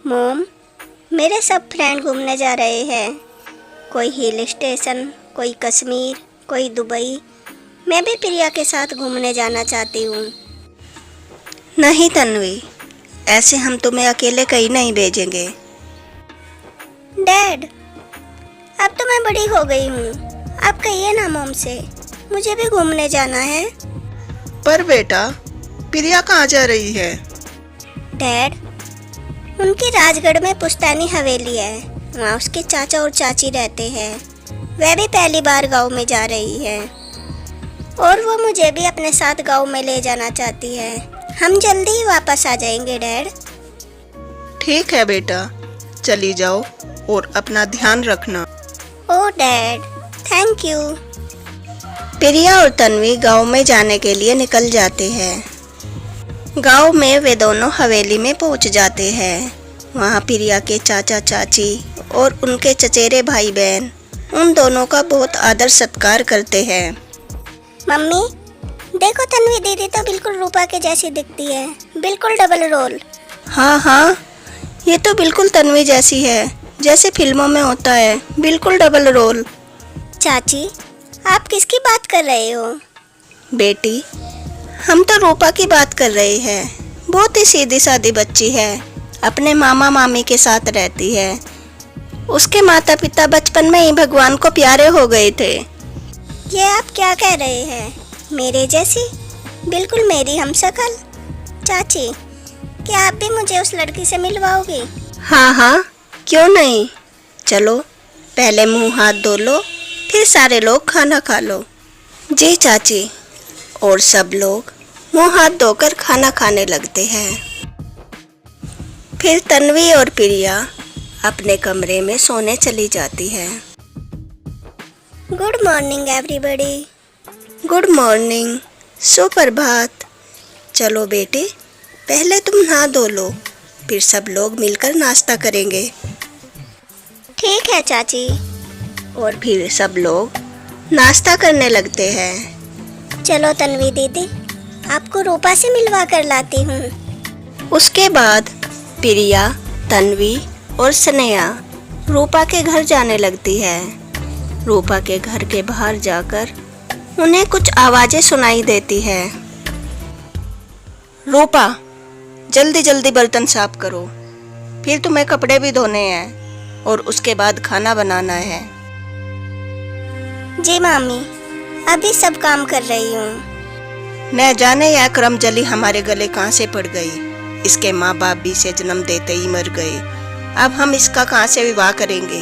मोम, मेरे सब फ्रेंड घूमने जा रहे हैं। कोई हिल स्टेशन, कोई कश्मीर, कोई दुबई। मैं भी प्रिया के साथ घूमने जाना चाहती हूँ। नहीं तन्वी, ऐसे हम तुम्हें अकेले कहीं नहीं भेजेंगे। डैड, अब तो मैं बड़ी हो गई हूँ। आप कहिए ना मोम से, मुझे भी घूमने जाना है। पर बेटा, प्रिया कहाँ जा रही है? डैड, उनकी राजगढ़ में पुश्तैनी हवेली है। वहाँ उसके चाचा और चाची रहते हैं। वह भी पहली बार गांव में जा रही है और वो मुझे भी अपने साथ गांव में ले जाना चाहती है। हम जल्दी ही वापस आ जाएंगे डैड। ठीक है बेटा, चली जाओ और अपना ध्यान रखना। ओह डैड, थैंक यू। प्रिया और तन्वी गांव में जाने के लिए निकल जाते हैं। गांव में वे दोनों हवेली में पहुंच जाते हैं। वहां प्रिया के चाचा चाची और उनके चचेरे भाई बहन उन दोनों का बहुत आदर सत्कार करते हैं। मम्मी, देखो तन्वी दीदी तो बिल्कुल रूपा के जैसी दिखती है, बिल्कुल डबल रोल। हाँ हाँ, ये तो बिल्कुल तन्वी जैसी है, जैसे फिल्मों में होता है, बिल्कुल डबल रोल। चाची, आप किसकी बात कर रहे हो? बेटी, हम तो रूपा की बात कर रहे हैं। बहुत ही सीधी सादी बच्ची है, अपने मामा मामी के साथ रहती है। उसके माता पिता बचपन में ही भगवान को प्यारे हो गए थे। ये आप क्या कह रहे हैं? मेरे जैसी, बिल्कुल मेरी हमशक्ल। चाची, क्या आप भी मुझे उस लड़की से मिलवाओगी? हाँ हाँ, क्यों नहीं। चलो, पहले मुंह हाथ धो लो, फिर सारे लोग खाना खा लो। जी चाची। और सब लोग मुंह हाथ धोकर खाना खाने लगते हैं। फिर तन्वी और प्रिया अपने कमरे में सोने चली जाती है। Good morning everybody. Good morning, सुप्रभात। चलो बेटे, पहले तुम नहा धो लो, फिर सब लोग मिलकर नाश्ता करेंगे। ठीक है चाची। और फिर सब लोग नाश्ता करने लगते हैं। चलो तन्वी दीदी, आपको रूपा से मिलवा कर लाती हूँ। उसके बाद प्रिया, तन्वी और स्नेहा रूपा के घर जाने लगती है। रूपा के घर के बाहर जाकर उन्हें कुछ आवाजें सुनाई देती है। रूपा, जल्दी जल्दी बर्तन साफ करो, फिर तुम्हें कपड़े भी धोने हैं और उसके बाद खाना बनाना है। जी मामी, अभी सब काम कर रही हूँ। न जाने यह करमजली हमारे गले कहाँ से पड़ गई। इसके माँ बाप भी इसे जन्म देते ही मर गए। अब हम इसका कहाँ से विवाह करेंगे?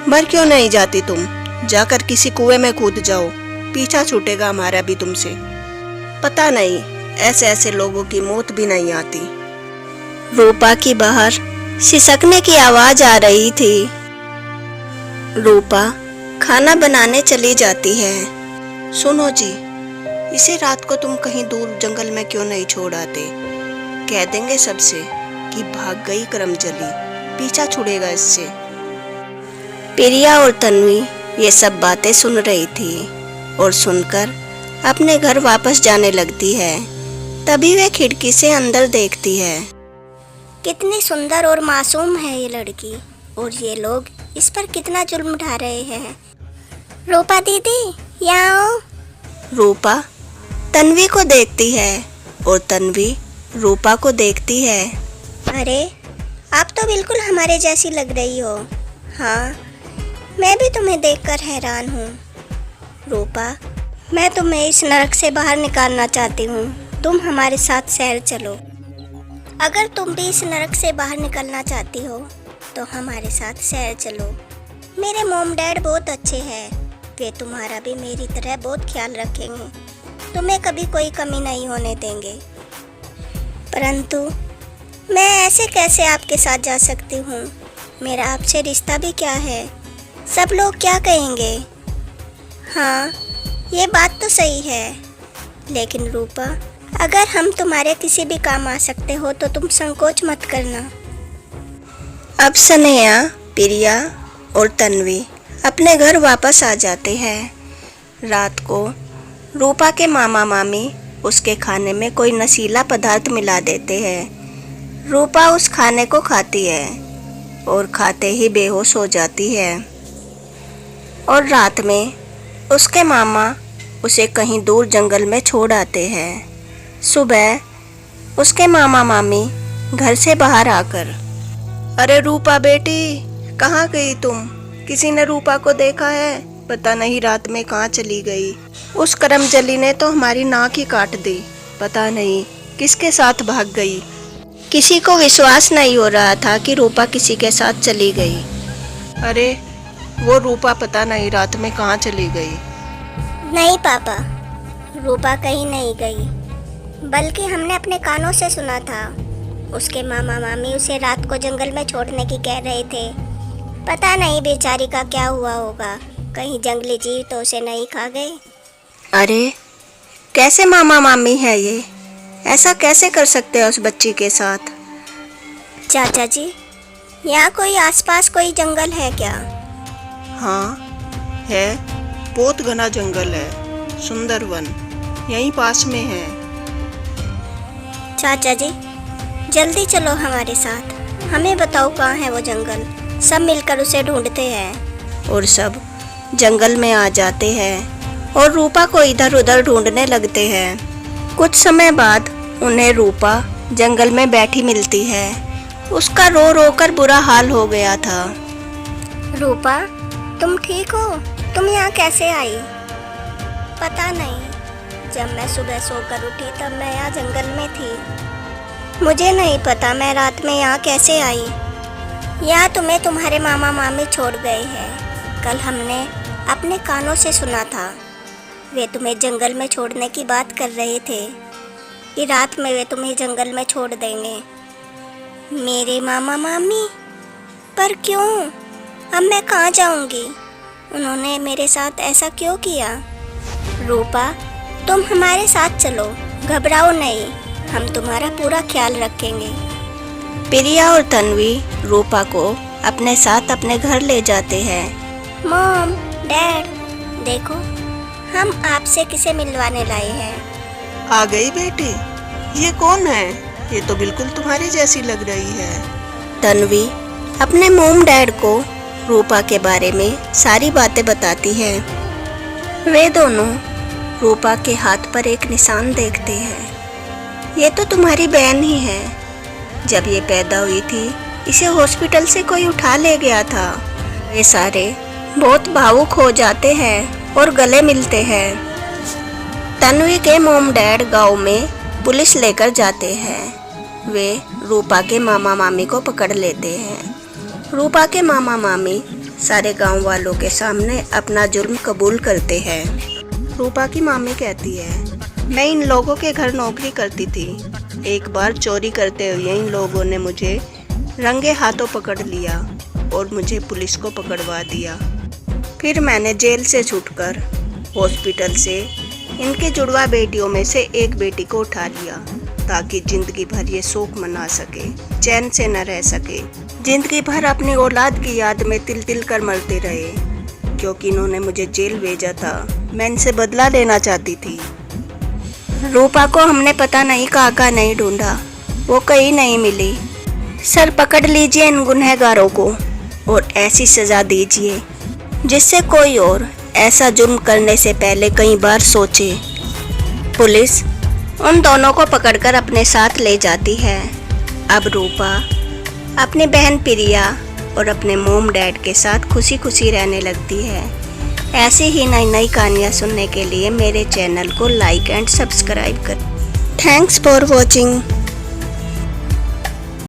मर क्यों नहीं जाती तुम? जाकर किसी कुएं में कूद जाओ, पीछा छूटेगा हमारा भी तुमसे। पता नहीं, ऐसे ऐसे लोगों की मौत भी नहीं आती। रूपा की बाहर सिसकने की आवाज आ रही थी। रूपा खाना बनाने चली जाती है। सुनो जी, इसे रात को तुम कहीं दूर जंगल में क्यों नहीं छोड़ आते? कह देंगे सबसे कि भाग गई करमजली, पीछा छुड़ेगा इससे। प्रिया और तन्वी ये सब बातें सुन रही थी और सुनकर अपने घर वापस जाने लगती है। तभी वह खिड़की से अंदर देखती है। कितनी सुंदर और मासूम है ये लड़की, और ये लोग इस पर कितना जुल्म उठा रहे हैं। रूपा दीदी, यहाँ आओ। रूपा तन्वी को देखती है और तन्वी रूपा को देखती है। अरे, आप तो बिल्कुल हमारे जैसी लग रही हो। हाँ, मैं भी तुम्हें देखकर हैरान हूँ। रूपा, मैं तुम्हें इस नरक से बाहर निकालना चाहती हूँ। तुम हमारे साथ शहर चलो। अगर तुम भी इस नरक से बाहर निकलना चाहती हो तो हमारे साथ शहर चलो। मेरे मॉम डैड बहुत अच्छे हैं। वे तुम्हारा भी मेरी तरह बहुत ख्याल रखेंगे। तुम्हें कभी कोई कमी नहीं होने देंगे। परंतु मैं ऐसे कैसे आपके साथ जा सकती हूँ? मेरा आपसे रिश्ता भी क्या है? सब लोग क्या कहेंगे? हाँ, ये बात तो सही है। लेकिन रूपा, अगर हम तुम्हारे किसी भी काम आ सकते हो तो तुम संकोच मत करना। अब स्नेहा, प्रिया और तन्वी अपने घर वापस आ जाते हैं। रात को रूपा के मामा मामी उसके खाने में कोई नशीला पदार्थ मिला देते हैं। रूपा उस खाने को खाती है और खाते ही बेहोश हो जाती है। और रात में उसके मामा उसे कहीं दूर जंगल में छोड़ आते हैं। सुबह उसके मामा मामी घर से बाहर आकर, अरे रूपा बेटी, कहाँ गई तुम? किसी ने रूपा को देखा है? पता नहीं रात में कहाँ चली गई। उस करमजली ने तो हमारी नाक ही काट दी। पता नहीं किसके साथ भाग गई। किसी को विश्वास नहीं हो रहा था कि रूपा किसी के साथ चली गई। अरे वो रूपा पता नहीं रात में कहाँ चली गई। नहीं पापा, रूपा कहीं नहीं गई, बल्कि हमने अपने कानों से सुना था उसके मामा मामी उसे रात को जंगल में छोड़ने की कह रहे थे। पता नहीं बेचारी का क्या हुआ होगा, कहीं जंगली जीव तो उसे नहीं खा गए। अरे कैसे मामा मामी है ये? ऐसा कैसे कर सकते हैं उस बच्ची के साथ? चाचा जी, यहाँ कोई आसपास कोई जंगल है क्या? हाँ है, बहुत घना जंगल है, सुंदरवन यहीं पास में है। चाचा जी, जल्दी चलो हमारे साथ, हमें बताओ कहाँ है वो जंगल, सब मिलकर उसे ढूंढते हैं। और सब जंगल में आ जाते हैं और रूपा को इधर उधर ढूंढने लगते हैं। कुछ समय बाद उन्हें रूपा जंगल में बैठी मिलती है। उसका रो रो कर बुरा हाल हो गया था। रूपा, तुम ठीक हो? तुम यहाँ कैसे आई? पता नहीं, जब मैं सुबह सोकर उठी तब मैं यहाँ जंगल में थी। मुझे नहीं पता मैं रात में यहाँ कैसे आई। यहाँ तुम्हें तुम्हारे मामा मामी छोड़ गए हैं। कल हमने अपने कानों से सुना था, वे तुम्हें जंगल में छोड़ने की बात कर रहे थे कि रात में वे तुम्हें जंगल में छोड़ देंगे। मेरे मामा मामी? पर क्यों? अब मैं कहाँ जाऊँगी? उन्होंने मेरे साथ ऐसा क्यों किया? रूपा, तुम हमारे साथ चलो, घबराओ नहीं, हम तुम्हारा पूरा ख्याल रखेंगे। प्रिया और तन्वी रूपा को अपने साथ अपने घर ले जाते हैं। मॉम, डैड, देखो हम आपसे किसे मिलवाने लाए हैं। आ गई बेटी, ये कौन है? ये तो बिल्कुल तुम्हारी जैसी लग रही है। तन्वी अपने मॉम डैड को रूपा के बारे में सारी बातें बताती है। वे दोनों रूपा के हाथ पर एक निशान देखते हैं। ये तो तुम्हारी बहन ही है। जब ये पैदा हुई थी इसे हॉस्पिटल से कोई उठा ले गया था। वे सारे बहुत भावुक हो जाते हैं और गले मिलते हैं। तन्वी के मॉम डैड गांव में पुलिस लेकर जाते हैं। वे रूपा के मामा मामी को पकड़ लेते हैं। रूपा के मामा मामी सारे गांव वालों के सामने अपना जुर्म कबूल करते हैं। रूपा की मामी कहती है, मैं इन लोगों के घर नौकरी करती थी। एक बार चोरी करते हुए इन लोगों ने मुझे रंगे हाथों पकड़ लिया और मुझे पुलिस को पकड़वा दिया। फिर मैंने जेल से छूटकर हॉस्पिटल से इनके जुड़वा बेटियों में से एक बेटी को उठा लिया ताकि जिंदगी भर ये शोक मना सके, चैन से न रह सके, जिंदगी भर अपनी औलाद की याद में तिल तिल कर मरते रहे। क्योंकि इन्होंने मुझे जेल भेजा था, मैं इनसे बदला लेना चाहती थी। रूपा को हमने पता नहीं कहाँ नहीं ढूंढा, वो कहीं नहीं मिली। सर पकड़ लीजिए इन गुनहगारों को और ऐसी सज़ा दीजिए जिससे कोई और ऐसा जुर्म करने से पहले कई बार सोचे। पुलिस उन दोनों को पकड़कर अपने साथ ले जाती है। अब रूपा अपनी बहन प्रिया और अपने मॉम डैड के साथ खुशी खुशी रहने लगती है। ऐसी ही नई नई कहानियाँ सुनने के लिए मेरे चैनल को लाइक एंड सब्सक्राइब करें। Thanks for watching.